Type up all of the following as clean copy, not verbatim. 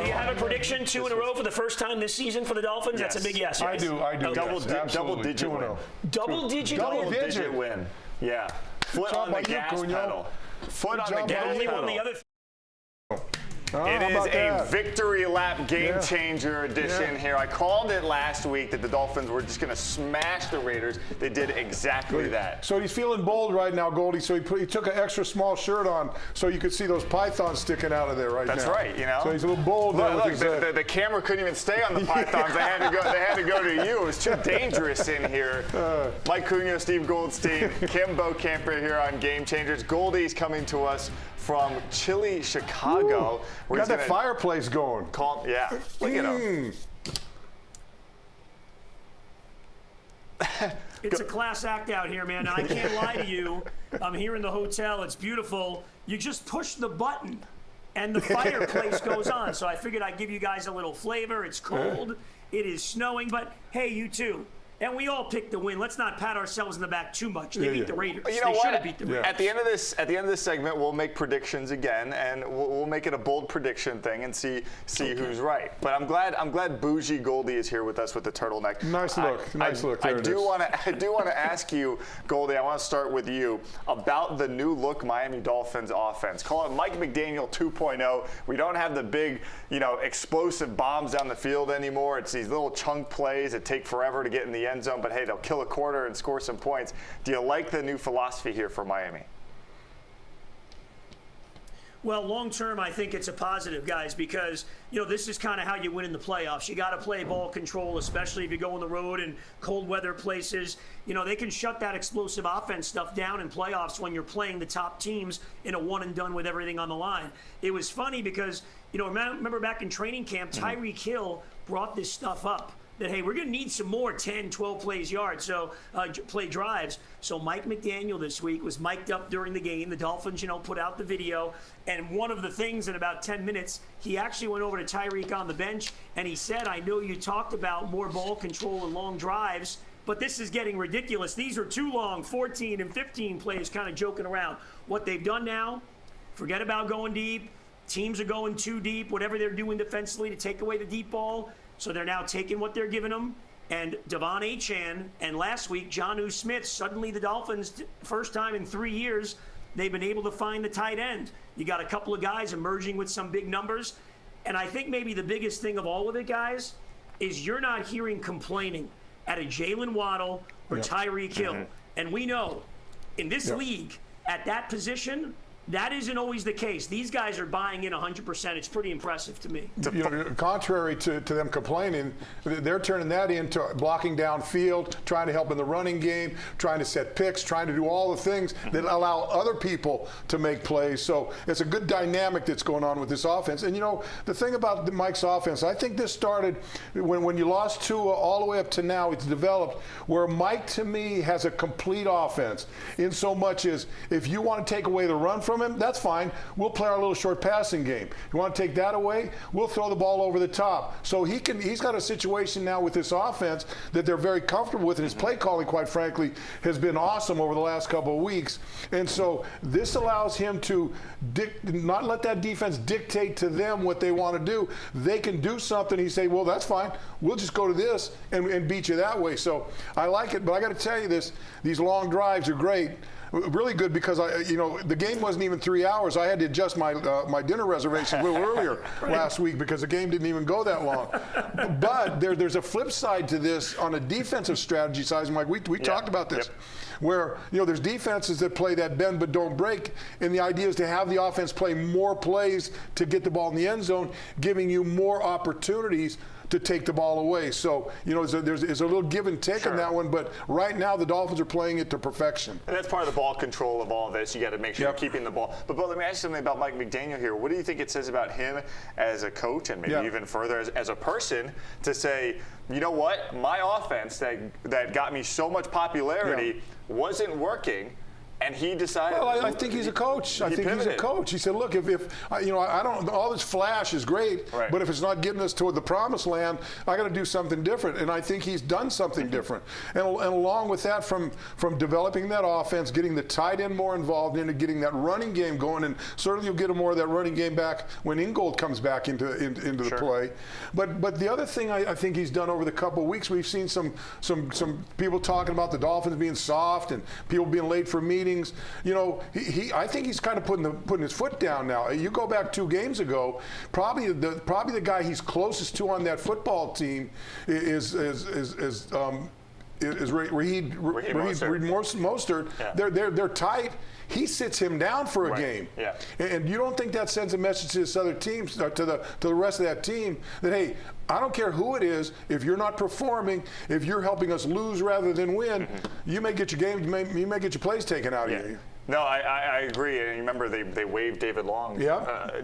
Do you have a prediction 2 in a row for the first time this season for the Dolphins? Yes. That's a big yes. I do. Okay. Double-digit win. Double-digit win. Yeah. Foot on the gas pedal. Foot on the gas pedal. It is a victory lap game changer edition here. I called it last week that the Dolphins were just going to smash the Raiders. They did exactly that. So he's feeling bold right now, Goldie. So he took an extra small shirt on so you could see those pythons sticking out of there now. That's right, you know. So he's a little bold there. Look, the camera couldn't even stay on the pythons. They had to go to you. It was too dangerous in here. Mike Cugno, Steve Goldstein, Kim Beaucamper here on Game Changers. Goldie's coming to us from chilly Chicago. We got that fireplace going. Yeah, look at him. It's a class act out here, man. I can't lie to you. I'm here in the hotel. It's beautiful. You just push the button, and the fireplace goes on. So I figured I'd give you guys a little flavor. It's cold. It is snowing. But, hey, you too. And we all picked the win. Let's not pat ourselves in the back too much. They beat the Raiders. You know they what? should have beat the Raiders. At the end of this segment, we'll make predictions again, and we'll make it a bold prediction thing and see who's right. But I'm glad Bougie Goldie is here with us with the turtleneck. Nice look. Nice look. I do want to ask you, Goldie. I want to start with you about the new look Miami Dolphins offense. Call it Mike McDaniel 2.0. We don't have the big, explosive bombs down the field anymore. It's these little chunk plays that take forever to get in the end zone, but hey, they'll kill a quarter and score some points. Do you like the new philosophy here for Miami? Well, long term, I think it's a positive, guys, because, this is kind of how you win in the playoffs. You got to play ball control, especially if you go on the road in cold weather places. They can shut that explosive offense stuff down in playoffs when you're playing the top teams in a one and done with everything on the line. It was funny because, remember back in training camp, Tyreek Hill brought this stuff up. That, hey, we're going to need some more 10, 12 play drives. So Mike McDaniel this week was mic'd up during the game. The Dolphins, put out the video. And one of the things in about 10 minutes, he actually went over to Tyreek on the bench, and he said, I know you talked about more ball control and long drives, but this is getting ridiculous. These are too long, 14 and 15 plays, kind of joking around. What they've done now, forget about going deep. Teams are going too deep, whatever they're doing defensively to take away the deep ball. So they're now taking what they're giving them. And Devon Achane and last week, Jonnu Smith, suddenly the Dolphins, first time in 3 years, they've been able to find the tight end. You got a couple of guys emerging with some big numbers. And I think maybe the biggest thing of all of it, guys, is you're not hearing complaining at a Jalen Waddle or Tyreek Hill. And we know in this league, at that position, that isn't always the case. These guys are buying in 100%. It's pretty impressive to me. Contrary to them complaining, they're turning that into blocking downfield, trying to help in the running game, trying to set picks, trying to do all the things that allow other people to make plays. So it's a good dynamic that's going on with this offense. And, the thing about Mike's offense, I think this started when you lost Tua all the way up to now, it's developed where Mike, to me, has a complete offense in so much as if you want to take away the run from him, that's fine. We'll play our little short passing game. You want to take that away? We'll throw the ball over the top. So he's got a situation now with this offense that they're very comfortable with, and his play calling, quite frankly, has been awesome over the last couple of weeks. And so this allows him to not let that defense dictate to them what they want to do. They can do something. He say, well, that's fine. We'll just go to this and beat you that way. So I like it, but I got to tell you this: these long drives are great. Really good because the game wasn't even 3 hours. I had to adjust my dinner reservation a little earlier last week because the game didn't even go that long. But there's a flip side to this on a defensive strategy side. Mike, we talked about this, where there's defenses that play that bend but don't break, and the idea is to have the offense play more plays to get the ball in the end zone, giving you more opportunities to take the ball away. So, there's a little give and take on that one, but right now the Dolphins are playing it to perfection. And that's part of the ball control of all of this. You got to make sure you're keeping the ball. But, let me ask you something about Mike McDaniel here. What do you think it says about him as a coach and maybe even further as a person to say, you know what, my offense that got me so much popularity wasn't working, and he decided. Well, I think he's a coach. I think he's a coach. He said, look, if I don't, all this flash is great, but if it's not getting us toward the promised land, I got to do something different. And I think he's done something different. And along with that, from developing that offense, getting the tight end more involved in it, getting that running game going, and certainly you'll get more of that running game back when Ingold comes back into the play. But the other thing I think he's done over the couple of weeks, we've seen some people talking about the Dolphins being soft and people being late for meetings. I think he's kind of putting his foot down now. You go back 2 games ago, probably the guy he's closest to on that football team is Raheed Mostert. Yeah. They're tight. He sits him down for a game. Yeah. And you don't think that sends a message to this other team, to the rest of that team, that, hey, I don't care who it is, if you're not performing, if you're helping us lose rather than win, you may get your game, you may get your plays taken out of you. No, I agree. And you remember they waived David Long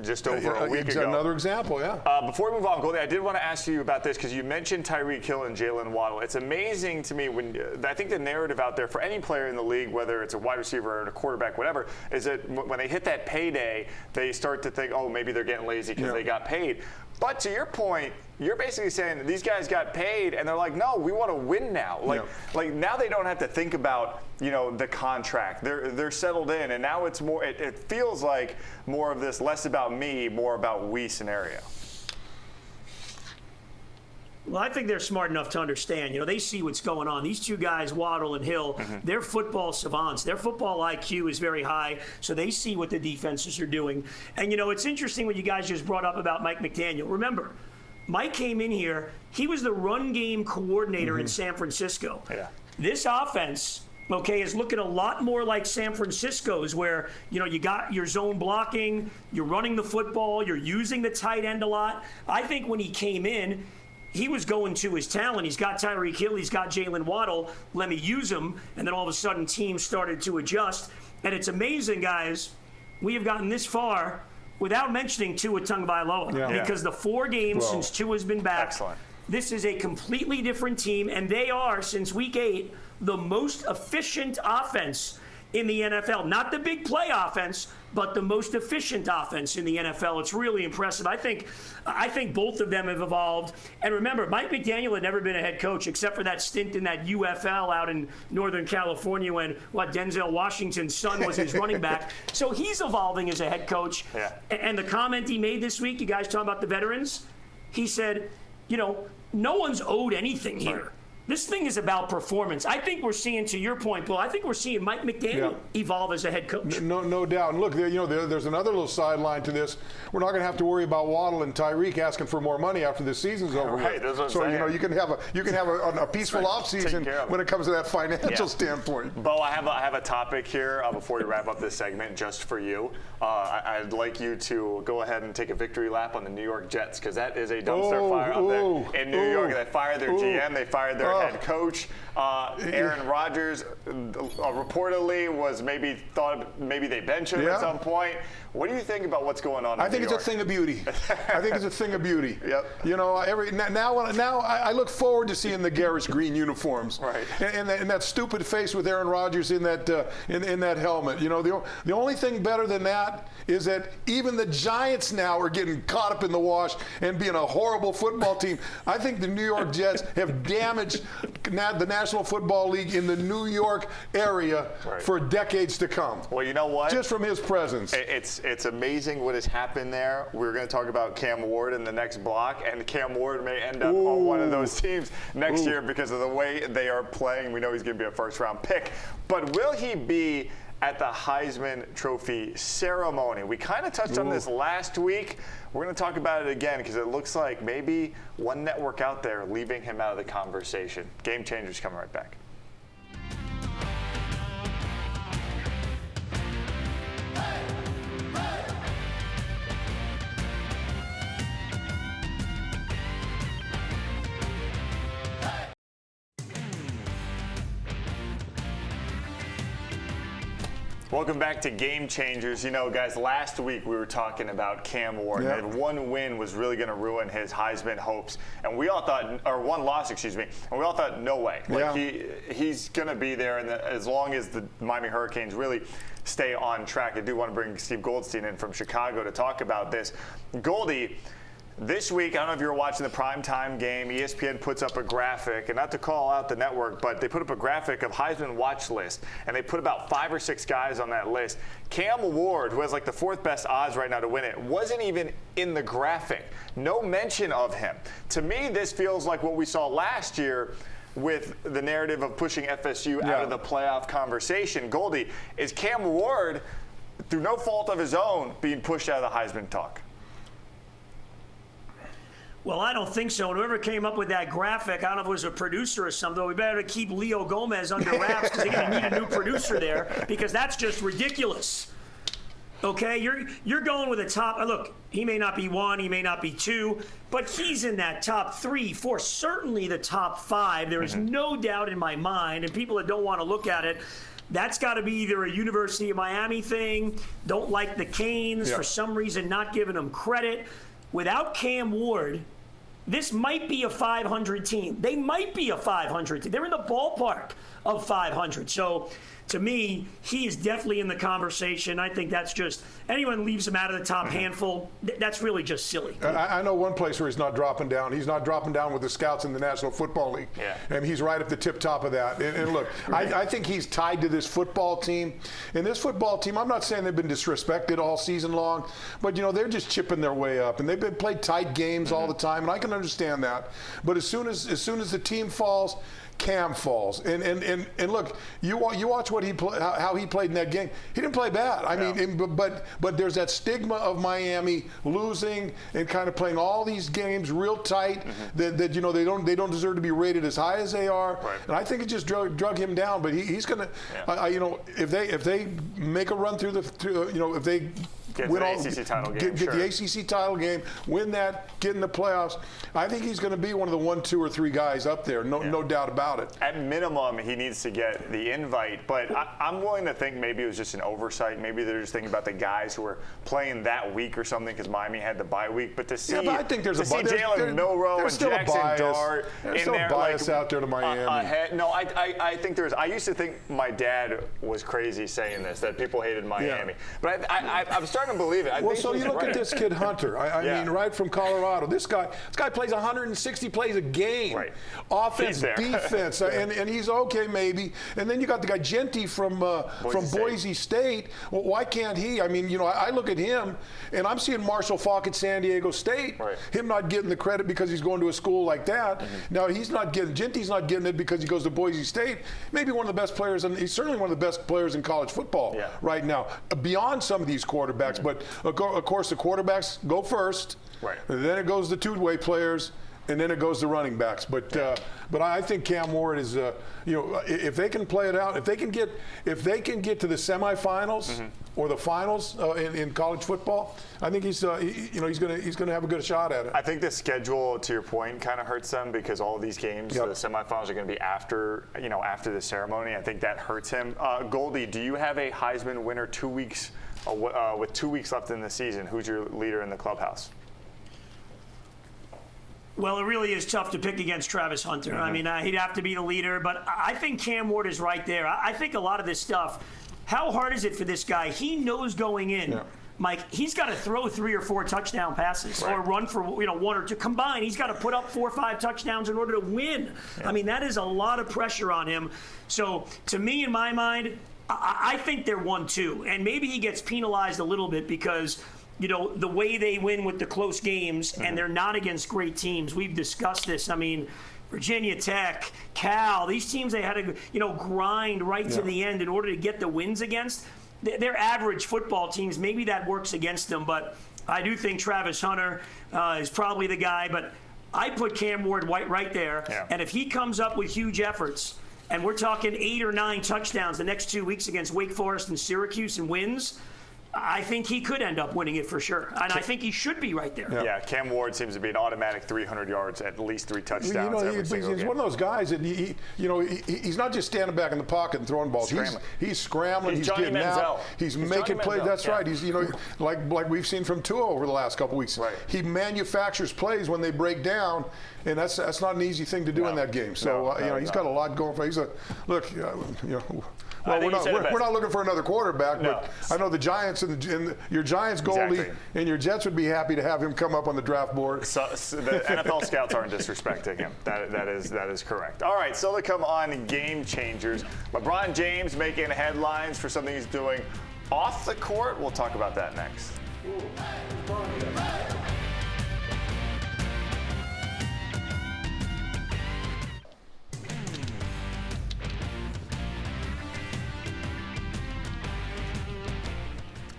just over a week ago. Another example, Before we move on, Goldie, I did want to ask you about this because you mentioned Tyreek Hill and Jalen Waddle. It's amazing to me when I think the narrative out there for any player in the league, whether it's a wide receiver or a quarterback, whatever, is that when they hit that payday, they start to think, oh, maybe they're getting lazy because they got paid. But to your point, you're basically saying that these guys got paid and they're like, no, we want to win now. Like now they don't have to think about, the contract. They're settled in, and now it's more. It feels like more of this, less about me, more about we scenario. Well, I think they're smart enough to understand. They see what's going on. These 2 guys, Waddle and Hill, they're football savants. Their football IQ is very high, so they see what the defenses are doing. And, it's interesting what you guys just brought up about Mike McDaniel. Remember, Mike came in here. He was the run game coordinator in San Francisco. Yeah. This offense, is looking a lot more like San Francisco's, where, you got your zone blocking, you're running the football, you're using the tight end a lot. I think when he came in, he was going to his talent. He's got Tyreek Hill. He's got Jalen Waddle. Let me use him. And then all of a sudden, teams started to adjust. And it's amazing, guys. We have gotten this far without mentioning Tua Tagovailoa because the 4 games since Tua's been back, this is a completely different team. And they are, since week 8, the most efficient offense in the NFL. Not the big play offense, but the most efficient offense in the NFL. It's really impressive. I think both of them have evolved. And remember, Mike McDaniel had never been a head coach except for that stint in that UFL out in Northern California when Denzel Washington's son was his running back. So he's evolving as a head coach. Yeah. And the comment he made this week, you guys talking about the veterans, he said, no one's owed anything here. Right. This thing is about performance. I think we're seeing, to your point, Bill, I think we're seeing Mike McDaniel evolve as a head coach. No doubt. And look, there's another little sideline to this. We're not going to have to worry about Waddle and Tyreek asking for more money after the season's over. Right, that's what I'm saying. You can have a peaceful offseason when it comes to that financial standpoint. Bo, I have a topic here before we wrap up this segment just for you. I'd like you to go ahead and take a victory lap on the New York Jets, because that is a dumpster fire up there in New York. They fired their GM. They fired their head coach. Aaron Rodgers reportedly was maybe they bench him at some point. What do you think about what's going on? I think it's a thing of beauty. I think it's a thing of beauty. Yep. Now I look forward to seeing the garish green uniforms. Right. And that stupid face with Aaron Rodgers in that in that helmet. The only thing better than that is that even the Giants now are getting caught up in the wash and being a horrible football team. I think the New York Jets have damaged the National Football League in the New York area for decades to come. Well, you know what? Just from his presence. It's amazing what has happened there. We're going to talk about Cam Ward in the next block, and Cam Ward may end up on one of those teams next year because of the way they are playing. We know he's going to be a first-round pick. But will he be at the Heisman Trophy ceremony? We kind of touched on this last week. We're going to talk about it again because it looks like maybe one network out there leaving him out of the conversation. Game Changers coming right back. Welcome back to Game Changers. You know, guys, last week we were talking about Cam Ward. Yeah. And one win was really going to ruin his Heisman hopes. And we all thought, or one loss, excuse me, and we all thought, no way. Like, he's going to be there, and as long as the Miami Hurricanes really stay on track. I do want to bring Steve Goldstein in from Chicago to talk about this. Goldie, this week, I don't know if you were watching the primetime game, ESPN puts up a graphic, and not to call out the network, but they put up a graphic of Heisman watch list, and they put about 5 or 6 guys on that list. Cam Ward, who has like the 4th best odds right now to win it, wasn't even in the graphic. No mention of him. To me, this feels like what we saw last year with the narrative of pushing FSU out of the playoff conversation. Goldie, is Cam Ward, through no fault of his own, being pushed out of the Heisman talk? Well, I don't think so. And whoever came up with that graphic, I don't know if it was a producer or something, we better keep Leo Gomez under wraps because they're going to need a new producer there because that's just ridiculous. Okay, you're going with a top. Look, he may not be 1, he may not be 2, but he's in that top 3, 4, certainly the top 5. There is no doubt in my mind, and people that don't want to look at it, that's got to be either a University of Miami thing, don't like the Canes, for some reason not giving them credit. Without Cam Ward, this might be a 500 team. They might be a 500 team. They're in the ballpark of 500. So, to me, he is definitely in the conversation. I think that's just, anyone leaves him out of the top handful, that's really just silly. I know one place where he's not dropping down. He's not dropping down with the scouts in the National Football League. Yeah. And he's right at the tip-top of that. And look, I think he's tied to this football team. And this football team, I'm not saying they've been disrespected all season long, but, you know, they're just chipping their way up. And they've been played tight games all the time, and I can understand that. But as soon as the team falls, Cam falls, and look, you watch what how he played in that game. He didn't play bad. I mean, but there's that stigma of Miami losing and kind of playing all these games real tight that you know they don't deserve to be rated as high as they are. Right. And I think it just drug him down. But he's gonna, you know, if they make a run through you know, if they Get win the ACC title game. Get the ACC title game, win that, get in the playoffs. I think he's going to be one of the 1, 2, or 3 guys up there. No doubt about it. At minimum, he needs to get the invite, but I'm willing to think maybe it was just an oversight. Maybe they're just thinking about the guys who were playing that week or something because Miami had the bye week. But to see, but I think there's Jalen Milroe and Jackson Dart there's in still there, a bias like, out there to Miami. No, I think there's. I used to think my dad was crazy saying this, that people hated Miami, but I'm starting to believe it. I think So you look at this kid Hunter. I mean, right from Colorado. This guy plays 160 plays a game. Right. Offense, defense, and he's okay maybe. And then you got the guy Genty from Boise State. Well, why can't he? I mean, you know, I look at him and I'm seeing Marshall Faulk at San Diego State. Right. Him not getting the credit because he's going to a school like that. Now Genty's not getting it because he goes to Boise State. Maybe one of the best players, and he's certainly one of the best players in college football right now. Beyond some of these quarterbacks, but of course, the quarterbacks go first. Right. Then it goes the two-way players, and then it goes to running backs. But I think Cam Ward is, you know, if they can play it out, if they can get to the semifinals or the finals in college football, I think he's gonna have a good shot at it. I think the schedule, to your point, kind of hurts them because all of these games, the semifinals are going to be after the ceremony. I think that hurts him. Goldie, do you have a Heisman winner 2 weeks? With 2 weeks left in the season, who's your leader in the clubhouse? Well, it really is tough to pick against Travis Hunter. I mean, he'd have to be the leader, but I think Cam Ward is right there. I think a lot of this stuff, how hard is it for this guy? He knows going in, Mike, he's got to throw 3 or 4 touchdown passes or run for 1 or 2 combined. He's got to put up 4 or 5 touchdowns in order to win. I mean, that is a lot of pressure on him. So, to me, in my mind, I think they're 1-2, and maybe he gets penalized a little bit because, you know, the way they win with the close games, and they're not against great teams. We've discussed this. I mean, Virginia Tech, Cal, these teams they had to, you know, grind right to the end in order to get the wins against. They're average football teams. Maybe that works against them, but I do think Travis Hunter is probably the guy. But I put Cam Ward right there, and if he comes up with huge efforts, and we're talking 8 or 9 touchdowns the next 2 weeks against Wake Forest and Syracuse and wins, I think he could end up winning it for sure. And I think he should be right there. Yeah, Cam Ward seems to be an automatic 300 yards, at least 3 touchdowns every single he's game. one of those guys that he's not just standing back in the pocket and throwing balls. He's scrambling. He's Johnny getting Manziel. out. He's making plays. That's right. He's like we've seen from Tua over the last couple weeks. Right. He manufactures plays when they break down, and that's not an easy thing to do in that game. So he's got a lot going for him. Well, we're not looking for another quarterback, but I know the Giants and your Giants Goldie and your Jets would be happy to have him come up on the draft board. So the NFL scouts aren't disrespecting him. That is correct. All right, so to come on game changers. LeBron James making headlines for something he's doing off the court. We'll talk about that next.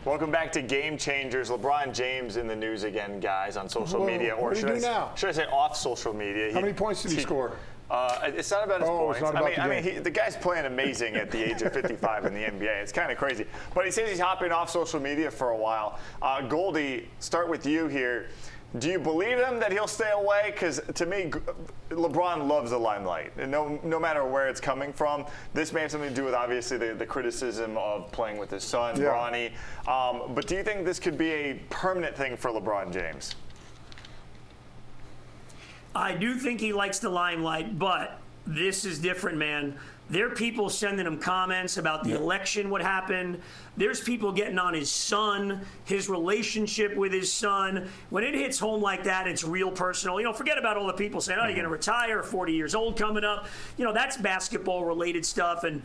Welcome back to Game Changers. LeBron James in the news again, guys, on social media. Or should I say off social media? How many points did he score? It's not about his points. It's not about the guy's playing amazing at the age of 55 in the NBA. It's kind of crazy. But he says he's hopping off social media for a while. Goldie, start with you here. Do you believe him that he'll stay away? Because to me, LeBron loves the limelight. And no matter where it's coming from, this may have something to do with, obviously, the criticism of playing with his son, Bronny. But do you think this could be a permanent thing for LeBron James? I do think he likes the limelight, but this is different, man. There are people sending him comments about the election, what happened. There's people getting on his son, his relationship with his son. When it hits home like that, it's real personal. Forget about all the people saying, oh, you're going to retire, 40 years old coming up. That's basketball-related stuff, and,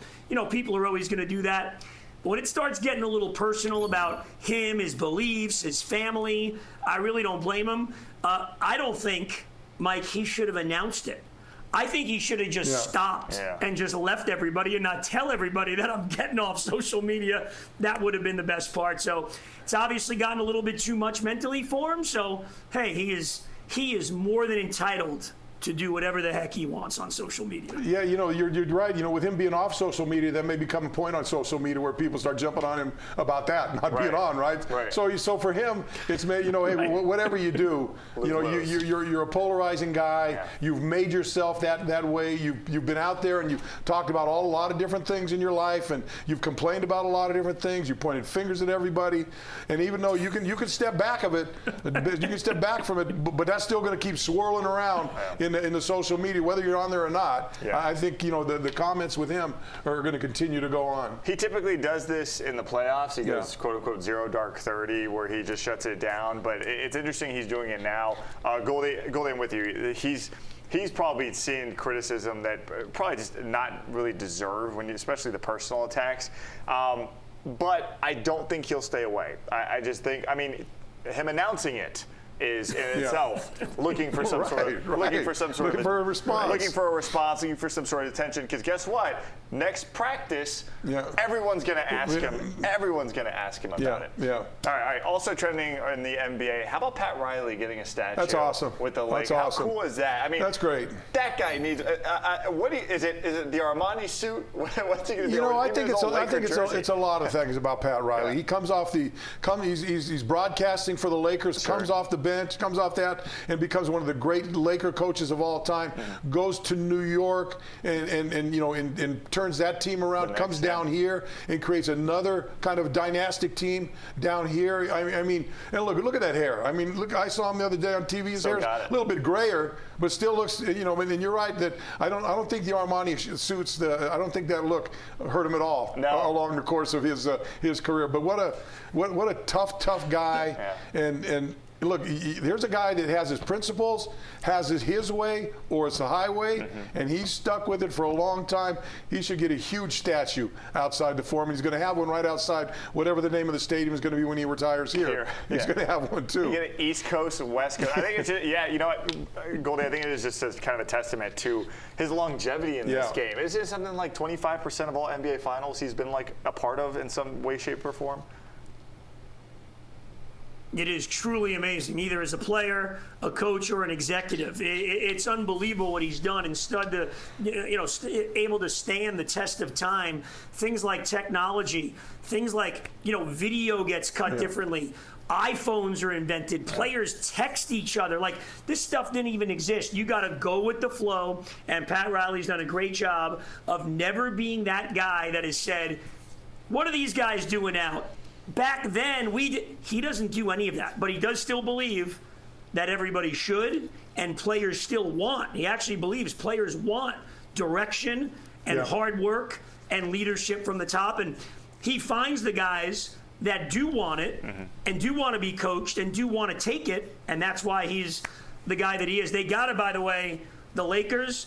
people are always going to do that. But when it starts getting a little personal about him, his beliefs, his family, I really don't blame him. I don't think, Mike, he should have announced it. I think he should have just stopped and just left everybody and not tell everybody that I'm getting off social media. That would have been the best part. So it's obviously gotten a little bit too much mentally for him. So, hey, he is more than entitled to do whatever the heck he wants on social media. Yeah, you're right. With him being off social media, that may become a point on social media where people start jumping on him about that, not being on, right? So for him, it's made, hey, whatever you do, you're a polarizing guy. Yeah. You've made yourself that way. You've been out there and you've talked about a lot of different things in your life, and you've complained about a lot of different things. You pointed fingers at everybody, and even though you can step back of it, you can step back from it, but that's still going to keep swirling around in the social media, whether you're on there or not. I think the comments with him are going to continue to go on. He typically does this in the playoffs. He goes quote unquote 0 dark 30, where he just shuts it down. But it's interesting he's doing it now. Goldie, I'm with you. He's probably seen criticism that probably just not really deserved, especially the personal attacks. But I don't think he'll stay away. I just think, him announcing it is in itself looking for some sort of response, looking for some sort of attention. Because guess what? Next practice, everyone's going to ask him. Everyone's going to ask him about it. All right. Also trending in the NBA. How about Pat Riley getting a statue? That's awesome. With the lake. That's awesome. How cool is that? That's great. That guy needs. Is it the Armani suit? What's he going to do? I think it's a lot of things about Pat Riley. He comes off he's broadcasting for the Lakers. Comes off the bench, comes off that, and becomes one of the great Laker coaches of all time. Goes to New York and turns that team around. Comes down here and creates another kind of dynastic team down here. And look at that hair. I saw him the other day on TV. His hair's a little bit grayer, but still looks. And you're right that I don't think the Armani suits. I don't think that look hurt him at all along the course of his career. But what a tough guy. And look, here's a guy that has his principles, has his way, or it's the highway, and he's stuck with it for a long time. He should get a huge statue outside the Forum. He's going to have one right outside whatever the name of the stadium is going to be when he retires here. He's going to have one too. You get an East Coast and West Coast. I think it's you know what, Goldie, I think it is just kind of a testament to his longevity in this game. Is it something like 25% of all NBA finals he's been like a part of in some way, shape, or form? It is truly amazing, either as a player, a coach, or an executive. It's unbelievable what he's done and able to stand the test of time. Things like technology, things like, video gets cut differently. iPhones are invented. Players text each other. Like, this stuff didn't even exist. You got to go with the flow, and Pat Riley's done a great job of never being that guy that has said, what are these guys doing out? Back then, he doesn't do any of that, but he does still believe that everybody should, and players still want. He actually believes players want direction and hard work and leadership from the top, and he finds the guys that do want it and do want to be coached and do want to take it, and that's why he's the guy that he is. They got to, by the way, the Lakers,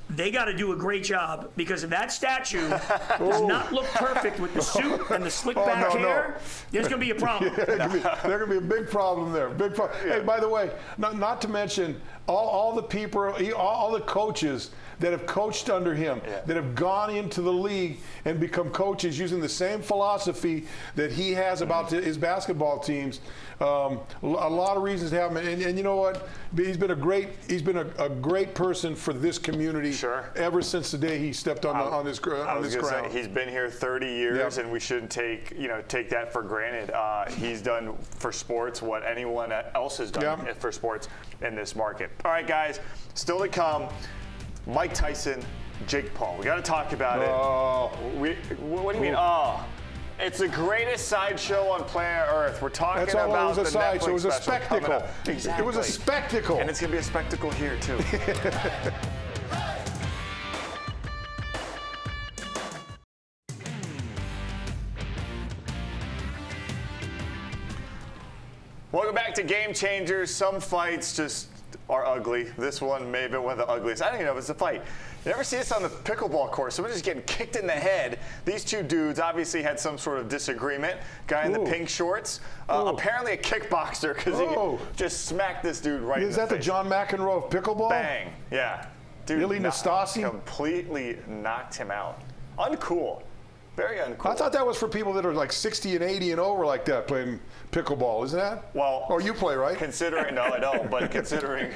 they got to do a great job, because if that statue does not look perfect with the suit and the slick back hair, there's going to be a problem. There's going to be a big problem there. Big problem. Hey, by the way, not to mention all the people, all the coaches that have coached under him, that have gone into the league and become coaches using the same philosophy that he has about his basketball teams. A lot of reasons to have him, and you know what? He's been a great person for this community. Sure. Ever since the day he stepped on this ground. He's been here 30 years, and we shouldn't take that for granted. He's done for sports what anyone else has done for sports in this market. All right, guys, still to come. Mike Tyson, Jake Paul. We got to talk about it. What do you mean? It's the greatest sideshow on planet Earth. We're talking about the Netflix It was a special spectacle. Exactly. It was a spectacle. And it's going to be a spectacle here, too. Welcome back to Game Changers. Some fights just are ugly. This one may have been one of the ugliest. I don't even know if it's a fight. You never see this on the pickleball course. Someone just getting kicked in the head. These two dudes obviously had some sort of disagreement. Guy in the pink shorts, apparently a kickboxer, because he just smacked this dude right in the face. Is that the John McEnroe of pickleball? Bang. Yeah. Dude, Really, Nastasi? Completely knocked him out. Uncool. Very uncool. I thought that was for people that are like 60 and 80 and over like that playing pickleball, isn't that? Well, or you play, right? Considering, no, I don't, but considering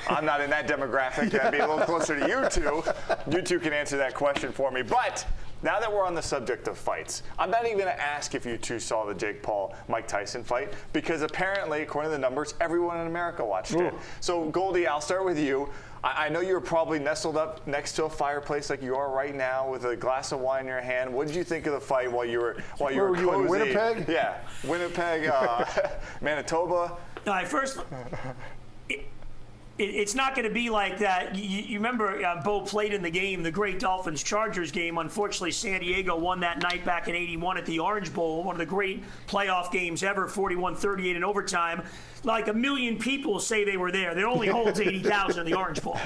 I'm not in that demographic, I'd be a little closer to you two. You two can answer that question for me. But now that we're on the subject of fights, I'm not even going to ask if you two saw the Jake Paul-Mike Tyson fight, because apparently, according to the numbers, everyone in America watched it. So, Goldie, I'll start with you. I know you're probably nestled up next to a fireplace like you are right now with a glass of wine in your hand. What did you think of the fight while you were cozy? You in Winnipeg? Yeah, Winnipeg, Manitoba. No, first, it's not going to be like that. You remember Bo played in the game, the great Dolphins-Chargers game. Unfortunately, San Diego won that night back in '81 at the Orange Bowl, one of the great playoff games ever, 41-38 in overtime. Like 1 million people say they were there. There only holds 80,000 in the Orange Bowl.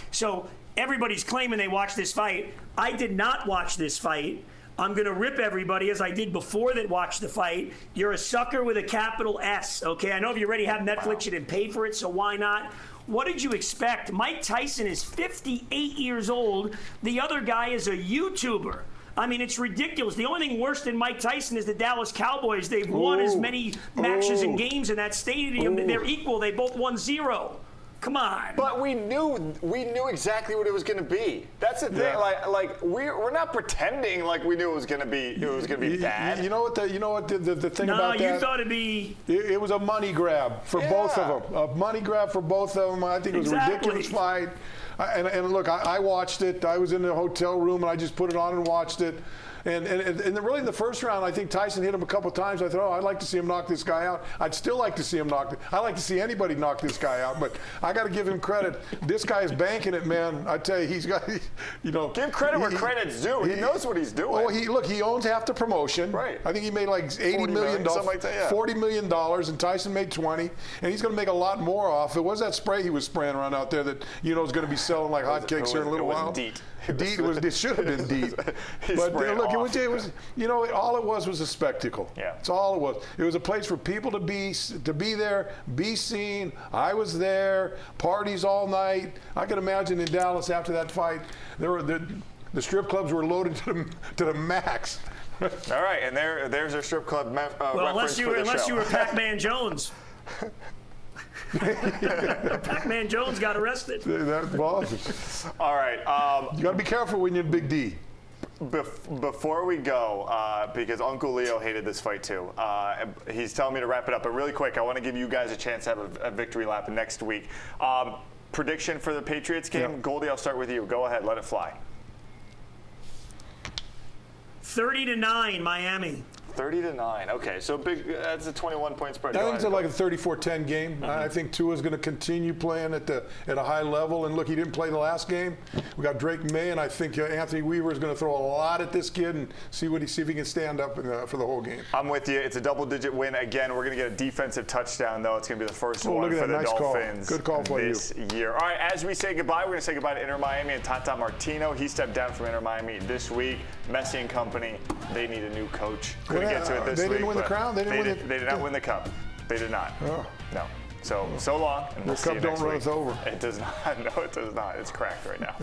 So everybody's claiming they watched this fight. I did not watch this fight. I'm going to rip everybody, as I did before that watched the fight. You're a sucker with a capital S, okay? I know if you already have Netflix, you didn't pay for it, so why not? What did you expect? Mike Tyson is 58 years old. The other guy is a YouTuber. I mean, it's ridiculous. The only thing worse than Mike Tyson is the Dallas Cowboys. They've won as many matches and games in that stadium. They're equal. They both won 0. Come on. But we knew exactly what it was going to be. That's the thing. Yeah. Like we're not pretending like we knew it was going to be. It was going to be bad. You know what? The thing about that. No, you thought it'd be. It was a money grab for both of them. A money grab for both of them. I think it was a ridiculous fight. And look, I watched it. I was in the hotel room and I just put it on and watched it. And really in the first round, I think Tyson hit him a couple times. I thought, I'd like to see him knock this guy out. I'd still like to see him I'd like to see anybody knock this guy out. But I got to give him credit. This guy is banking it, man. I tell you, he's got, Give credit where credit's due. He knows what he's doing. Oh, he owns half the promotion. Right. I think he made like $80 million, something like that, yeah. $40 million, and Tyson made 20, and he's going to make a lot more off. It was that spray he was spraying around out there that is going to be selling like hotcakes here in a little while. It should have been deed. But look, it was all it was a spectacle. Yeah. That's all it was. It was a place for people to be there, be seen. I was there, parties all night. I can imagine in Dallas after that fight, the strip clubs were loaded to the max. All right, and there's our strip club Well, reference for the unless show. you were Pac-Man Jones. Pac-Man Jones got arrested. That's awesome. All right. You got to be careful when you're in Big D. Before we go, because Uncle Leo hated this fight too, he's telling me to wrap it up. But really quick, I want to give you guys a chance to have a victory lap next week. Prediction for the Patriots game? Yeah. Goldie, I'll start with you. Go ahead, let it fly. 30-9, Miami. 30-9. Okay, so big. That's a 21-point spread. I Go think it's ahead. like a 34-10 game. I think Tua's going to continue playing at a high level. And look, he didn't play the last game. We got Drake May, and I think Anthony Weaver is going to throw a lot at this kid and see if he can stand up for the whole game. I'm with you. It's a double-digit win. Again, we're going to get a defensive touchdown, though. It's going to be the first one look at for that. the Nice call. Dolphins Good call for this year. All right, as we say goodbye, we're going to say goodbye to Inter Miami and Tata Martino. He stepped down from Inter Miami this week. Messi and company, they need a new coach. Couldn't get to it this they week. didn't win the crown? They They did not win the cup. They did not. Oh. No. So long. And we'll The see you cup don't next run week. us over. It does not. No, it does not. It's cracked right now.